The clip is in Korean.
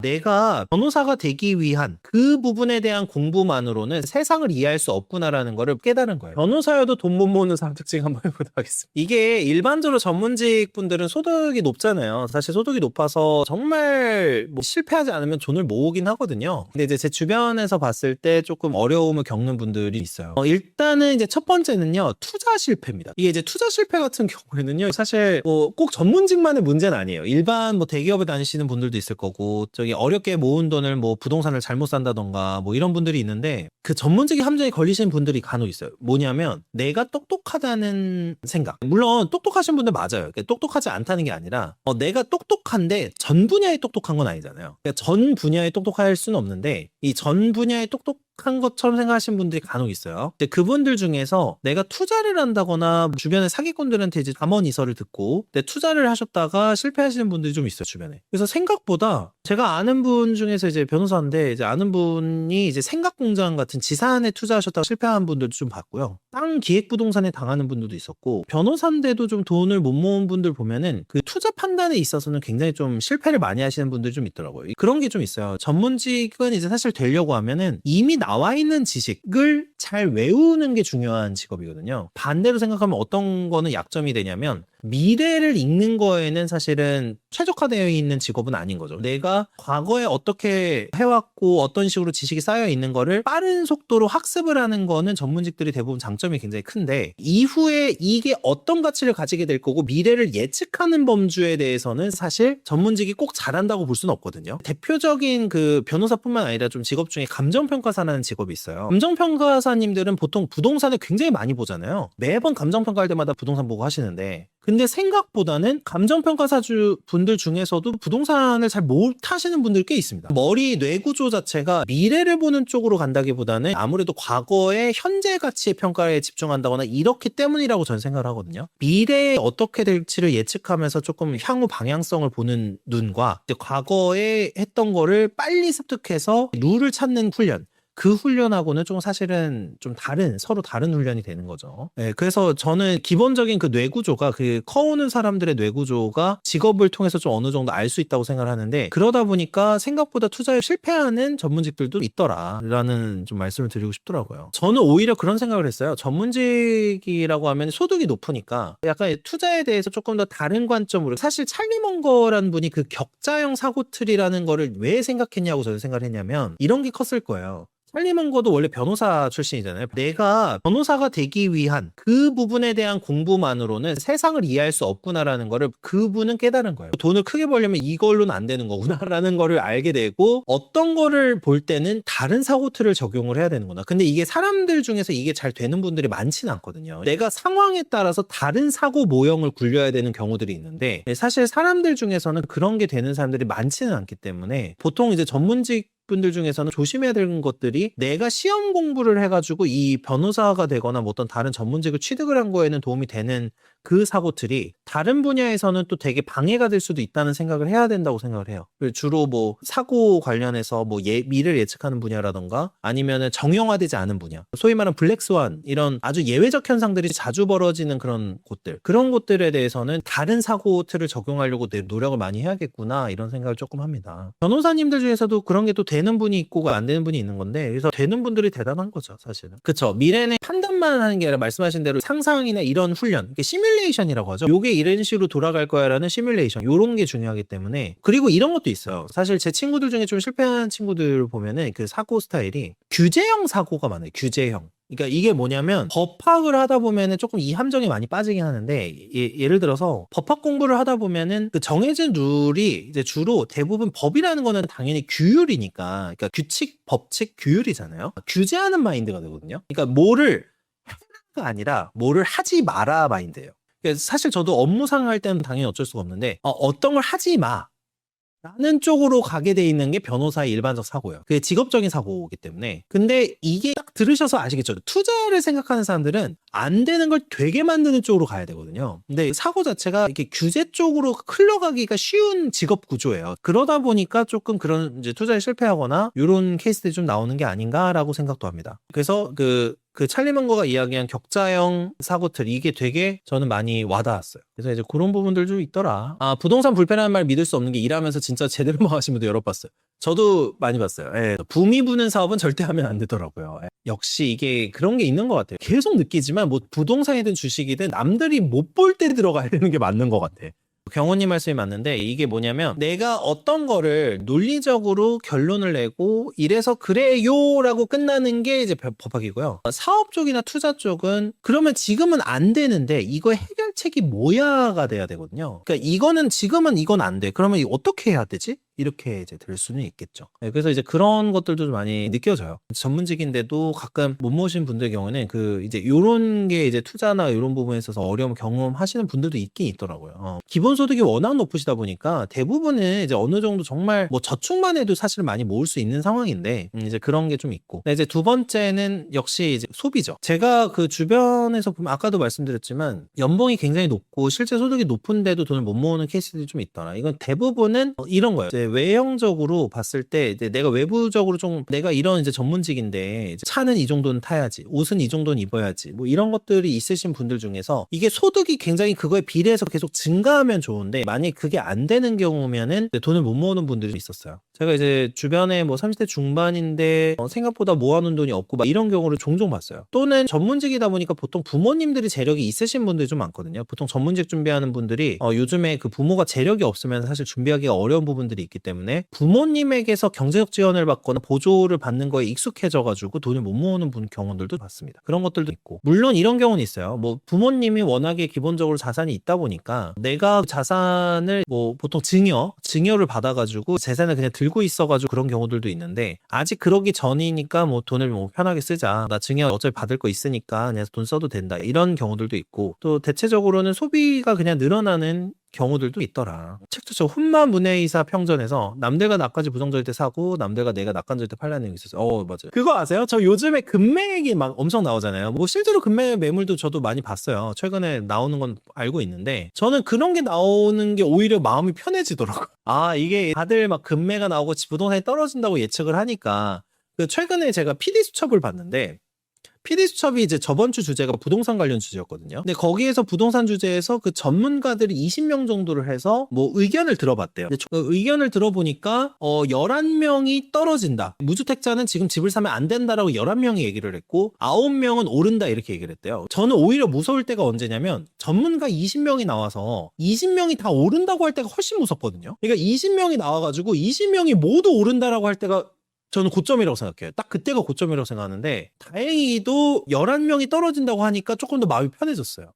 내가 변호사가 되기 위한 그 부분에 대한 공부만으로는 세상을 이해할 수 없구나라는 거를 깨달은 거예요. 변호사여도 돈 못 모으는 사람 특징 한번 해보도록 하겠습니다. 이게 일반적으로 전문직 분들은 소득이 높잖아요. 사실 소득이 높아서 정말 실패하지 않으면 돈을 모으긴 하거든요. 근데 이제 제 주변에서 봤을 때 조금 어려움을 겪는 분들이 있어요. 일단은 이제 첫 번째는요, 투자 실패입니다. 이게 이제 투자 실패 같은 경우에는요, 사실 꼭 전문직만의 문제는 아니에요. 일반 대기업에 다니시는 분들도 있을 거고, 어렵게 모은 돈을 부동산을 잘못 산다던가 이런 분들이 있는데, 그 전문직의 함정에 걸리시는 분들이 간혹 있어요. 뭐냐면 내가 똑똑하다는 생각. 물론 똑똑하신 분들 맞아요. 똑똑하지 않다는 게 아니라 내가 똑똑한데 전 분야에 똑똑한 건 아니잖아요. 그러니까 전 분야에 똑똑할 수는 없는데 이 전 분야에 똑똑한 것처럼 생각하시는 분들이 간혹 있어요. 근데 그분들 중에서 내가 투자를 한다거나 주변에 사기꾼들한테 이제 담원이설을 듣고 투자를 하셨다가 실패하시는 분들이 좀 있어요, 주변에. 그래서 생각보다 제가 아는 분 중에서 이제 변호사인데 이제 아는 분이 이제 생각공장 같은 지산에 투자하셨다가 실패한 분들도 좀 봤고요. 땅 기획부동산에 당하는 분들도 있었고, 변호사인데도 좀 돈을 못 모은 분들 보면은 그 투자 판단에 있어서는 굉장히 좀 실패를 많이 하시는 분들이 좀 있더라고요. 그런 게 좀 있어요. 전문직은 이제 사실 되려고 하면은 이미 나와 있는 지식을 잘 외우는 게 중요한 직업이거든요. 반대로 생각하면 어떤 거는 약점이 되냐면 미래를 읽는 거에는 사실은 최적화되어 있는 직업은 아닌 거죠. 내가 과거에 어떻게 해왔고 어떤 식으로 지식이 쌓여 있는 거를 빠른 속도로 학습을 하는 거는 전문직들이 대부분 장점이 굉장히 큰데, 이후에 이게 어떤 가치를 가지게 될 거고 미래를 예측하는 범주에 대해서는 사실 전문직이 꼭 잘한다고 볼 수는 없거든요. 대표적인 그 변호사뿐만 아니라 좀 직업 중에 감정평가사라는 직업이 있어요. 감정평가사님들은 보통 부동산을 굉장히 많이 보잖아요. 매번 감정평가할 때마다 부동산 보고 하시는데, 근데 생각보다는 감정평가사주 분들 중에서도 부동산을 잘 못하시는 분들 꽤 있습니다. 머리 뇌구조 자체가 미래를 보는 쪽으로 간다기보다는 아무래도 과거의 현재 가치의 평가에 집중한다거나 이렇기 때문이라고 저는 생각을 하거든요. 미래에 어떻게 될지를 예측하면서 조금 향후 방향성을 보는 눈과 과거에 했던 거를 빨리 습득해서 룰을 찾는 훈련, 그 훈련하고는 좀 사실은 좀 서로 다른 훈련이 되는 거죠. 네, 그래서 저는 기본적인 그 뇌구조가, 그 커오는 사람들의 뇌구조가 직업을 통해서 좀 어느 정도 알 수 있다고 생각을 하는데, 그러다 보니까 생각보다 투자에 실패하는 전문직들도 있더라라는 좀 말씀을 드리고 싶더라고요. 저는 오히려 그런 생각을 했어요. 전문직이라고 하면 소득이 높으니까 약간 투자에 대해서 조금 더 다른 관점으로, 사실 찰리 먼거라는 분이 그 격자형 사고틀이라는 거를 왜 생각했냐고 저는 생각을 했냐면 이런 게 컸을 거예요. 찰리 먼거도 원래 변호사 출신이잖아요. 내가 변호사가 되기 위한 그 부분에 대한 공부만으로는 세상을 이해할 수 없구나라는 거를 그분은 깨달은 거예요. 돈을 크게 벌려면 이걸로는 안 되는 거구나라는 거를 알게 되고, 어떤 거를 볼 때는 다른 사고틀을 적용을 해야 되는구나. 근데 이게 사람들 중에서 이게 잘 되는 분들이 많지는 않거든요. 내가 상황에 따라서 다른 사고 모형을 굴려야 되는 경우들이 있는데, 사실 사람들 중에서는 그런 게 되는 사람들이 많지는 않기 때문에 보통 이제 전문직 분들 중에서는 조심해야 되는 것들이, 내가 시험 공부를 해가지고 이 변호사가 되거나 어떤 다른 전문직을 취득을 한 거에는 도움이 되는 그 사고들이 다른 분야에서는 또 되게 방해가 될 수도 있다는 생각을 해야 된다고 생각을 해요. 주로 사고 관련해서 미래를 예측하는 분야라던가 아니면은 정형화되지 않은 분야, 소위 말하는 블랙스완, 이런 아주 예외적 현상들이 자주 벌어지는 그런 곳들에 대해서는 다른 사고 틀을 적용하려고 노력을 많이 해야겠구나, 이런 생각을 조금 합니다. 변호사님들 중에서도 그런 게 또 되는 분이 있고 안 되는 분이 있는 건데, 그래서 되는 분들이 대단한 거죠, 사실은. 그쵸. 미래는 판단만 하는 게 아니라 말씀하신 대로 상상이나 이런 훈련, 시뮬레이션이라고 하죠. 요게 이런 식으로 돌아갈 거야라는 시뮬레이션, 요런 게 중요하기 때문에. 그리고 이런 것도 있어요. 사실 제 친구들 중에 좀 실패한 친구들 보면은 그 사고 스타일이 규제형 사고가 많아요. 규제형. 그러니까 이게 뭐냐면, 법학을 하다 보면은 조금 이 함정에 많이 빠지긴 하는데, 예를 들어서 법학 공부를 하다 보면은 그 정해진 룰이 이제 주로 대부분, 법이라는 거는 당연히 규율이니까, 그러니까 규칙, 법칙, 규율이잖아요. 규제하는 마인드가 되거든요. 그러니까 뭐를 해라가 아니라 뭐를 하지 마라 마인드예요. 그러니까 사실 저도 업무상 할 때는 당연히 어쩔 수가 없는데, 어떤 걸 하지 마 라는 쪽으로 가게 돼 있는 게 변호사의 일반적 사고예요. 그게 직업적인 사고이기 때문에. 근데 이게 딱 들으셔서 아시겠죠? 투자를 생각하는 사람들은 안 되는 걸 되게 만드는 쪽으로 가야 되거든요. 근데 사고 자체가 이렇게 규제 쪽으로 흘러가기가 쉬운 직업 구조예요. 그러다 보니까 조금 그런 이제 투자에 실패하거나 이런 케이스들이 좀 나오는 게 아닌가라고 생각도 합니다. 그래서 그 찰리 먼거가 이야기한 격자형 사고틀 이게 되게 저는 많이 와닿았어요. 그래서 이제 그런 부분들 좀 있더라. 아, 부동산 불패라는 말 믿을 수 없는 게 일하면서 진짜 제대로 망하신 분도 여러 봤어요. 저도 많이 봤어요. 예. 붐이 부는 사업은 절대 하면 안 되더라고요. 예. 역시 이게 그런 게 있는 것 같아요. 계속 느끼지만 뭐 부동산이든 주식이든 남들이 못 볼 때 들어가야 되는 게 맞는 것 같아. 경호님 말씀이 맞는데 이게 뭐냐면 내가 어떤 거를 논리적으로 결론을 내고 이래서 그래요라고 끝나는 게 이제 법학이고요. 사업 쪽이나 투자 쪽은 그러면 지금은 안 되는데 이거 해결책이 뭐야가 돼야 되거든요. 그러니까 이거는 지금은 이건 안 돼. 그러면 어떻게 해야 되지? 이렇게 이제 될 수는 있겠죠. 네, 그래서 이제 그런 것들도 좀 많이 느껴져요. 전문직인데도 가끔 못 모신 분들 경우는 그 이제 요런 게 이제 투자나 요런 부분에 있어서 어려움 경험하시는 분들도 있긴 있더라고요. 기본소득이 워낙 높으시다 보니까 대부분은 이제 어느 정도 정말 뭐 저축만 해도 사실 많이 모을 수 있는 상황인데 이제 그런 게 좀 있고. 이제 두 번째는 역시 이제 소비죠. 제가 그 주변에서 보면 아까도 말씀드렸지만 연봉이 굉장히 높고 실제 소득이 높은데도 돈을 못 모으는 케이스들이 좀 있더라. 이건 대부분은 이런 거예요. 이제 외형적으로 봤을 때 이제 내가 외부적으로 좀 내가 이런 이제 전문직인데 이제 차는 이 정도는 타야지, 옷은 이 정도는 입어야지, 뭐 이런 것들이 있으신 분들 중에서 이게 소득이 굉장히 그거에 비례해서 계속 증가하면 좋은데 만약 그게 안 되는 경우면은 돈을 못 모으는 분들이 있었어요. 제가 이제 주변에 뭐 30대 중반인데 생각보다 모아놓은 돈이 없고 막 이런 경우를 종종 봤어요. 또는 전문직이다 보니까 보통 부모님들이 재력이 있으신 분들이 좀 많거든요. 보통 전문직 준비하는 분들이 요즘에 그 부모가 재력이 없으면 사실 준비하기가 어려운 부분들이 있기 때문에 부모님에게서 경제적 지원을 받거나 보조를 받는 거에 익숙해져가지고 돈을 못 모으는 분 경우들도 봤습니다. 그런 것들도 있고 물론 이런 경우는 있어요. 뭐 부모님이 워낙에 기본적으로 자산이 있다 보니까 내가 자산을 뭐 보통 증여를 받아가지고 재산을 그냥 들고 있어가지고 그런 경우들도 있는데 아직 그러기 전이니까 뭐 돈을 뭐 편하게 쓰자, 나 증여 어차피 받을 거 있으니까 그냥 돈 써도 된다, 이런 경우들도 있고 또 대체적으로는 소비가 그냥 늘어나는 경우들도 있더라. 책도 저 혼마 문해이사 평전에서 남들과 나까지 부정적일 때 사고 남들과 내가 낙관적일 때 팔라는 내용이 있었어요. 맞아요. 그거 아세요? 저 요즘에 금매액이 막 엄청 나오잖아요. 뭐 실제로 금매 매물도 저도 많이 봤어요. 최근에 나오는 건 알고 있는데 저는 그런 게 나오는 게 오히려 마음이 편해지더라고요. 아, 이게 다들 막 금매가 나오고 부동산이 떨어진다고 예측을 하니까 그 최근에 제가 PD수첩을 봤는데 PD수첩이 이제 저번 주 주제가 부동산 관련 주제였거든요. 근데 거기에서 부동산 주제에서 그 전문가들이 20명 정도를 해서 뭐 의견을 들어봤대요. 근데 그 의견을 들어보니까 11명이 떨어진다. 무주택자는 지금 집을 사면 안 된다라고 11명이 얘기를 했고 9명은 오른다 이렇게 얘기를 했대요. 저는 오히려 무서울 때가 언제냐면 전문가 20명이 나와서 20명이 다 오른다고 할 때가 훨씬 무섭거든요. 그러니까 20명이 나와가지고 20명이 모두 오른다라고 할 때가 저는 고점이라고 생각해요. 딱 그때가 고점이라고 생각하는데 다행히도 11명이 떨어진다고 하니까 조금 더 마음이 편해졌어요.